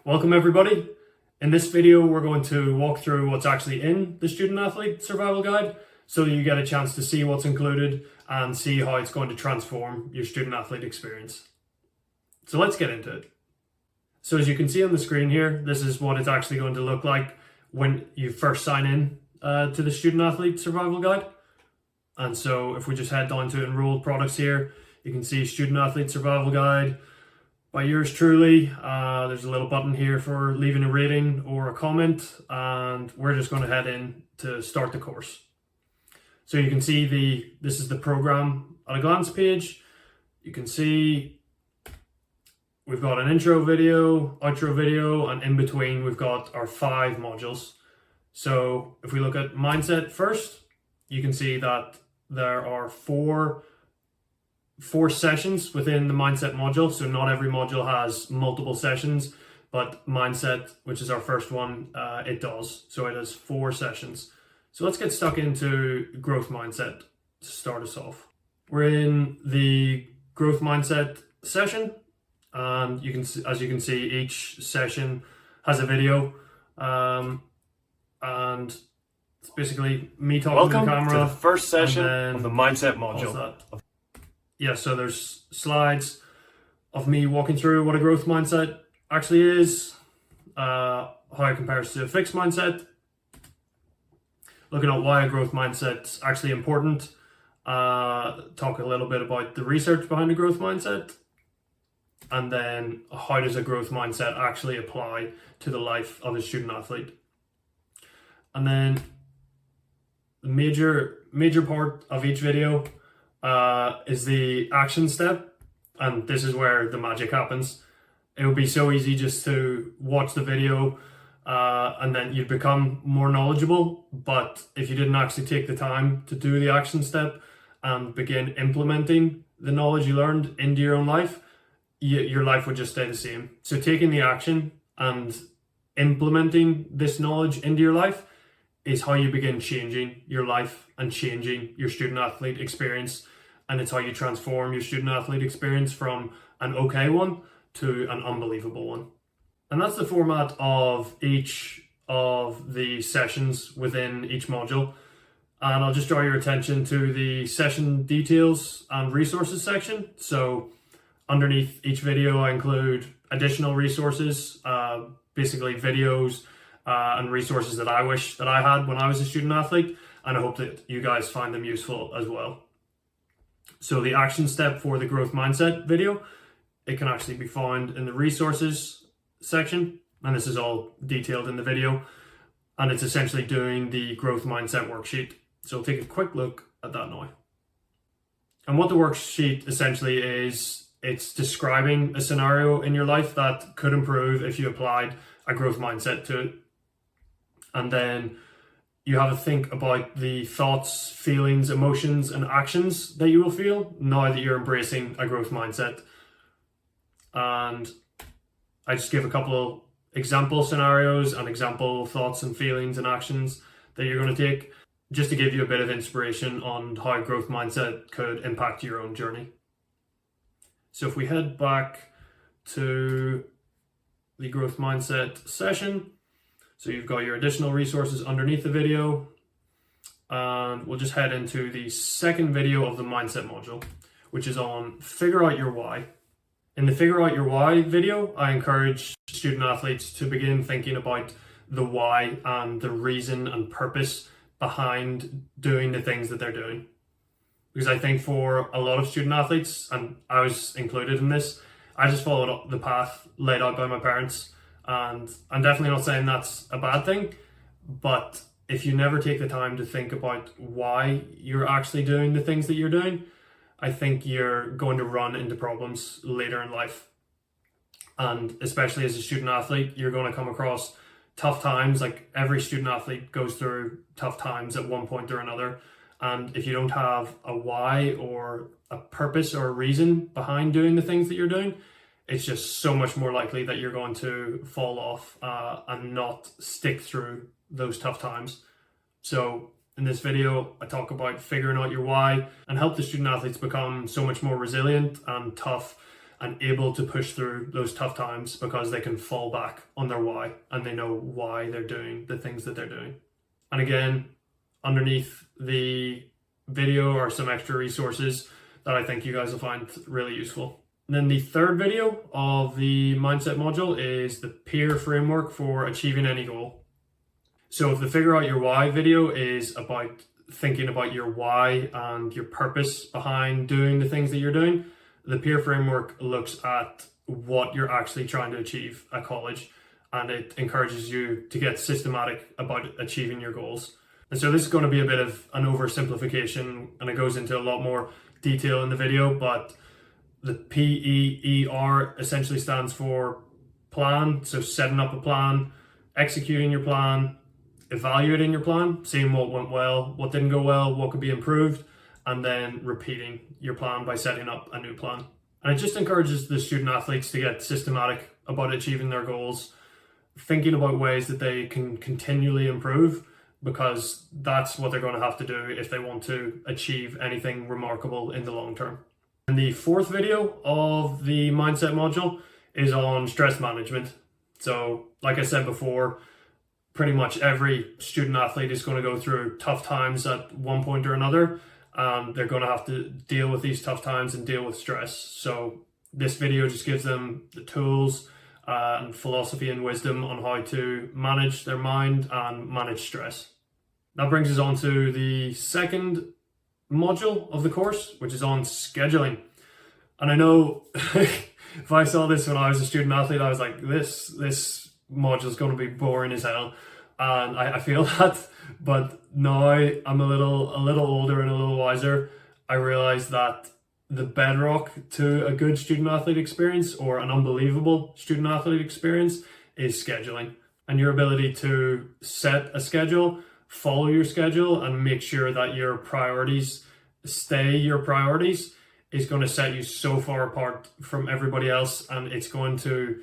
Welcome everybody. In this video, we're going to walk through what's actually in the Student Athlete Survival Guide so that you get a chance to see what's included and see how it's going to transform your student athlete experience. So let's get into it. So as you can see on the screen here, this is what it's actually going to look like when you first sign in to the Student Athlete Survival Guide. And so if we just head down to enrolled products here, you can see Student Athlete Survival Guide by yours truly. There's a little button here for leaving a rating or a comment, and we're just going to head in to start the course. So you can see this is the program at a glance page. You can see we've got an intro video, outro video, and in between we've got our 5 modules. So if we look at mindset first, you can see that there are four sessions within the mindset module. So not every module has multiple sessions, but mindset, which is our first one, it does. So it has 4 sessions. So let's get stuck into growth mindset to start us off. We're in the growth mindset session, and you can see, as you can see, each session has a video, and it's basically me talking to the camera. Welcome to the first session of the mindset module. Yeah, so there's slides of me walking through what a growth mindset actually is, how it compares to a fixed mindset, looking at why a growth mindset's actually important, talk a little bit about the research behind a growth mindset, and then how does a growth mindset actually apply to the life of a student athlete. And then the major part of each video is the action step, and this is where the magic happens. It would be so easy just to watch the video and then you'd become more knowledgeable, but if you didn't actually take the time to do the action step and begin implementing the knowledge you learned into your own life, your life would just stay the same. So taking the action and implementing this knowledge into your life is how you begin changing your life and changing your student athlete experience. And it's how you transform your student athlete experience from an okay one to an unbelievable one. And that's the format of each of the sessions within each module. And I'll just draw your attention to the session details and resources section. So underneath each video, I include additional resources, basically videos, and resources that I wish that I had when I was a student athlete, and I hope that you guys find them useful as well. So the action step for the growth mindset video, it can actually be found in the resources section, and this is all detailed in the video, and it's essentially doing the growth mindset worksheet. So we'll take a quick look at that now. And what the worksheet essentially is, it's describing a scenario in your life that could improve if you applied a growth mindset to it. And then you have to think about the thoughts, feelings, emotions, and actions that you will feel now that you're embracing a growth mindset. And I just give a couple of example scenarios and example thoughts and feelings and actions that you're going to take, just to give you a bit of inspiration on how growth mindset could impact your own journey. So if we head back to the growth mindset session, so you've got your additional resources underneath the video, and we'll just head into the second video of the mindset module, which is on figure out your why. In the figure out your why video, I encourage student athletes to begin thinking about the why and the reason and purpose behind doing the things that they're doing. Because I think for a lot of student athletes, and I was included in this, I just followed the path laid out by my parents. And I'm definitely not saying that's a bad thing, but if you never take the time to think about why you're actually doing the things that you're doing, I think you're going to run into problems later in life. And especially as a student athlete, you're going to come across tough times. Like every student athlete goes through tough times at one point or another. And if you don't have a why or a purpose or a reason behind doing the things that you're doing, it's just so much more likely that you're going to fall off and not stick through those tough times. So in this video, I talk about figuring out your why and help the student athletes become so much more resilient and tough and able to push through those tough times because they can fall back on their why and they know why they're doing the things that they're doing. And again, underneath the video are some extra resources that I think you guys will find really useful. And then the third video of the mindset module is the peer framework for achieving any goal. So if the figure out your why video is about thinking about your why and your purpose behind doing the things that you're doing, the peer framework looks at what you're actually trying to achieve at college, and it encourages you to get systematic about achieving your goals. And so this is going to be a bit of an oversimplification, and it goes into a lot more detail in the video, but the PEER essentially stands for plan. So setting up a plan, executing your plan, evaluating your plan, seeing what went well, what didn't go well, what could be improved, and then repeating your plan by setting up a new plan. And it just encourages the student athletes to get systematic about achieving their goals, thinking about ways that they can continually improve, because that's what they're going to have to do if they want to achieve anything remarkable in the long term. And the fourth video of the mindset module is on stress management. So like I said before, pretty much every student athlete is going to go through tough times at one point or another, and they're going to have to deal with these tough times and deal with stress. So this video just gives them the tools and philosophy and wisdom on how to manage their mind and manage stress. That brings us on to the second module of the course, which is on scheduling. And I know if I saw this when I was a student athlete, I was like, this module is going to be boring as hell. And I feel that, but now I'm a little older and a little wiser. I realize that the bedrock to a good student athlete experience, or an unbelievable student athlete experience, is scheduling. And your ability to set a schedule, follow your schedule, and make sure that your priorities stay your priorities is going to set you so far apart from everybody else. And it's going to,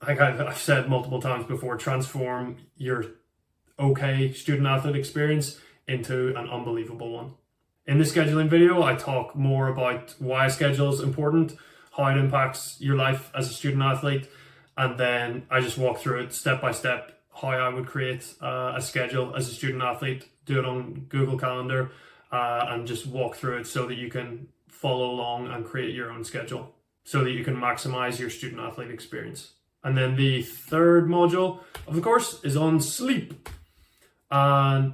like I've said multiple times before, transform your okay student athlete experience into an unbelievable one. In the scheduling video, I talk more about why a schedule is important, how it impacts your life as a student athlete, and then I just walk through it step by step, how I would create a schedule as a student athlete, do it on Google Calendar, and just walk through it so that you can follow along and create your own schedule so that you can maximize your student athlete experience. And then the third module of the course is on sleep. And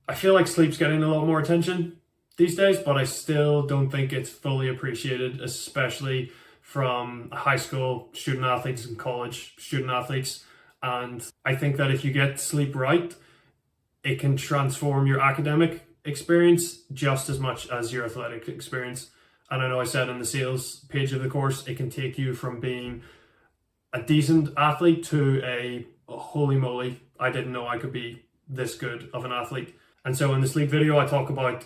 I feel like sleep's getting a lot more attention these days, but I still don't think it's fully appreciated, especially from high school student athletes and college student athletes. And I think that if you get sleep right, it can transform your academic experience just as much as your athletic experience. And I know I said on the sales page of the course, it can take you from being a decent athlete to a holy moly, I didn't know I could be this good of an athlete. And so in the sleep video, I talk about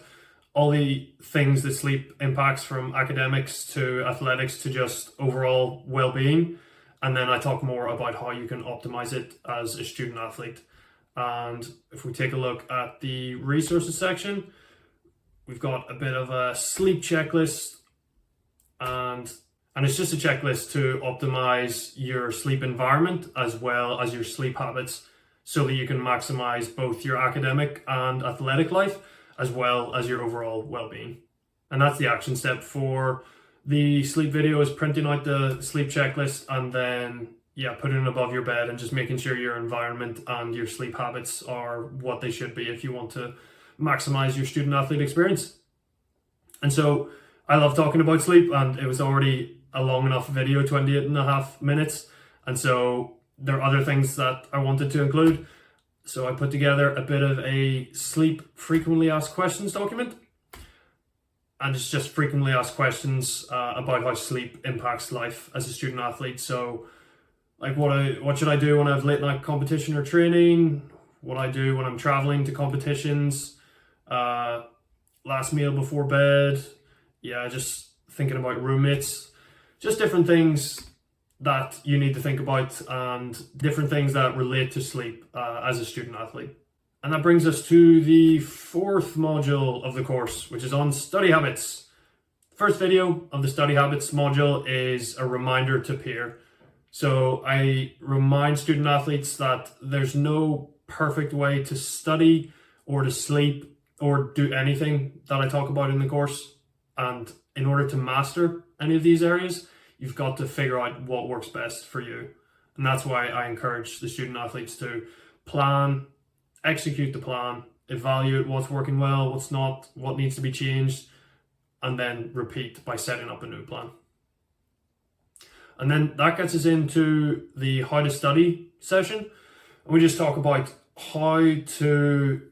all the things that sleep impacts, from academics to athletics to just overall well-being. And then I talk more about how you can optimize it as a student athlete. And if we take a look at the resources section, we've got a bit of a sleep checklist, and it's just a checklist to optimize your sleep environment as well as your sleep habits, so that you can maximize both your academic and athletic life as well as your overall well-being. And that's the action step for the sleep video, is printing out the sleep checklist and then putting it above your bed and just making sure your environment and your sleep habits are what they should be if you want to maximize your student athlete experience. And so I love talking about sleep, and it was already a long enough video, 28.5 minutes. And so there are other things that I wanted to include. So I put together a bit of a sleep frequently asked questions document. And it's just frequently asked questions about how sleep impacts life as a student athlete. So like what should I do when I have late night competition or training? What I do when I'm traveling to competitions? Last meal before bed? Just thinking about roommates. Just different things that you need to think about, and different things that relate to sleep as a student athlete. And that brings us to the fourth module of the course, which is on study habits. First video of the study habits module is a reminder to peer. So I remind student athletes that there's no perfect way to study or to sleep or do anything that I talk about in the course. And in order to master any of these areas, you've got to figure out what works best for you. And that's why I encourage the student athletes to plan, execute the plan, evaluate what's working well, what's not, what needs to be changed, and then repeat by setting up a new plan. And then that gets us into the how to study session. And we just talk about how to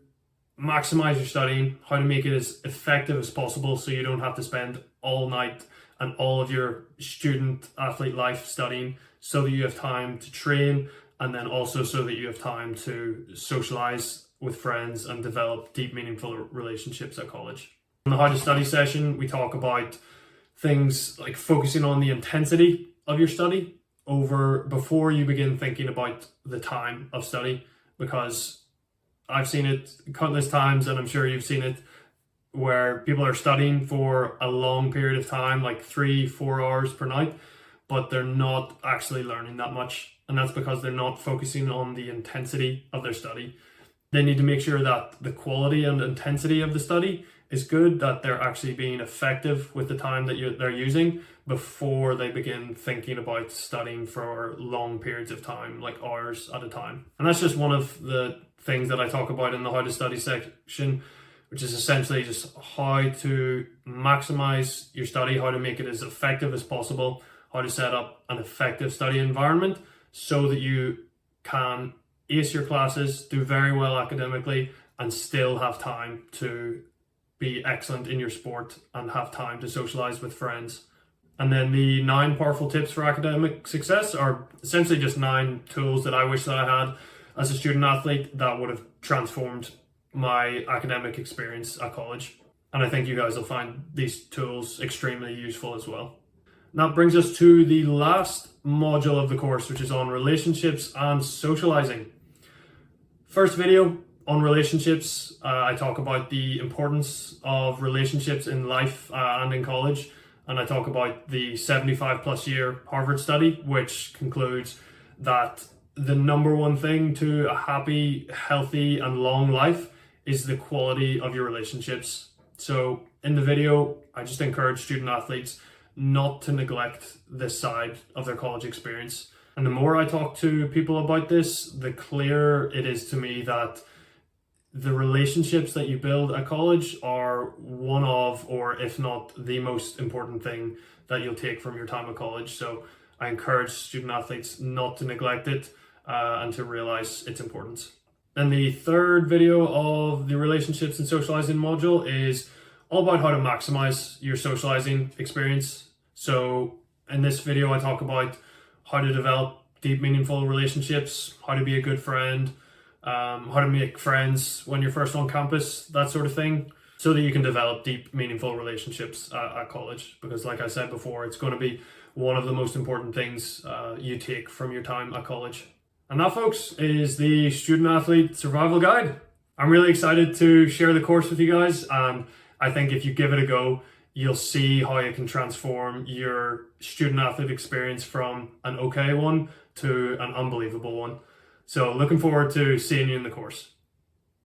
maximize your studying, how to make it as effective as possible so you don't have to spend all night and all of your student athlete life studying, so that you have time to train, and then also so that you have time to socialize with friends and develop deep, meaningful relationships at college. In the how to study session, we talk about things like focusing on the intensity of your study before you begin thinking about the time of study, because I've seen it countless times, and I'm sure you've seen it, where people are studying for a long period of time, like 3-4 hours per night, but they're not actually learning that much. And that's because they're not focusing on the intensity of their study. They need to make sure that the quality and intensity of the study is good, that they're actually being effective with the time that they're using before they begin thinking about studying for long periods of time, like hours at a time. And that's just one of the things that I talk about in the how to study section, which is essentially just how to maximize your study, how to make it as effective as possible, how to set up an effective study environment so that you can ace your classes, do very well academically, and still have time to be excellent in your sport and have time to socialize with friends. And then the 9 powerful tips for academic success are essentially just 9 tools that I wish that I had as a student athlete that would have transformed my academic experience at college. And I think you guys will find these tools extremely useful as well. And that brings us to the last module of the course, which is on relationships and socializing. First video on relationships, I talk about the importance of relationships in life and in college. And I talk about the 75+ year Harvard study, which concludes that the number one thing to a happy, healthy, and long life is the quality of your relationships. So in the video, I just encourage student athletes not to neglect this side of their college experience. And the more I talk to people about this, the clearer it is to me that the relationships that you build at college are one of, or if not the most important thing that you'll take from your time at college. So I encourage student athletes not to neglect it and to realize its importance. And the third video of the relationships and socializing module is all about how to maximize your socializing experience. So in this video, I talk about how to develop deep, meaningful relationships, how to be a good friend, how to make friends when you're first on campus, that sort of thing, so that you can develop deep, meaningful relationships at college. Because like I said before, it's going to be one of the most important things you take from your time at college. And that, folks, is the Student Athlete Survival Guide. I'm really excited to share the course with you guys, and I think if you give it a go, you'll see how it can transform your student athlete experience from an okay one to an unbelievable one. So looking forward to seeing you in the course.